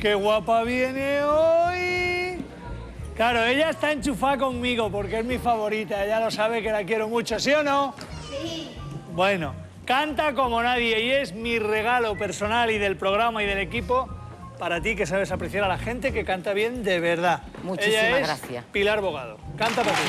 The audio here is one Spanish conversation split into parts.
qué guapa viene hoy. Claro, ella está enchufada conmigo porque es mi favorita. Ella lo sabe que la quiero mucho, ¿sí o no? Sí. Bueno, canta como nadie y es mi regalo personal y del programa y del equipo para ti, que sabes apreciar a la gente que canta bien de verdad. Muchísimas gracias. Pilar Bogado. Canta para ti.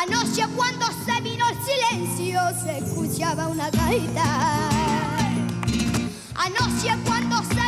Anoche cuando se vino el silencio se escuchaba una gaita. Anoche cuando se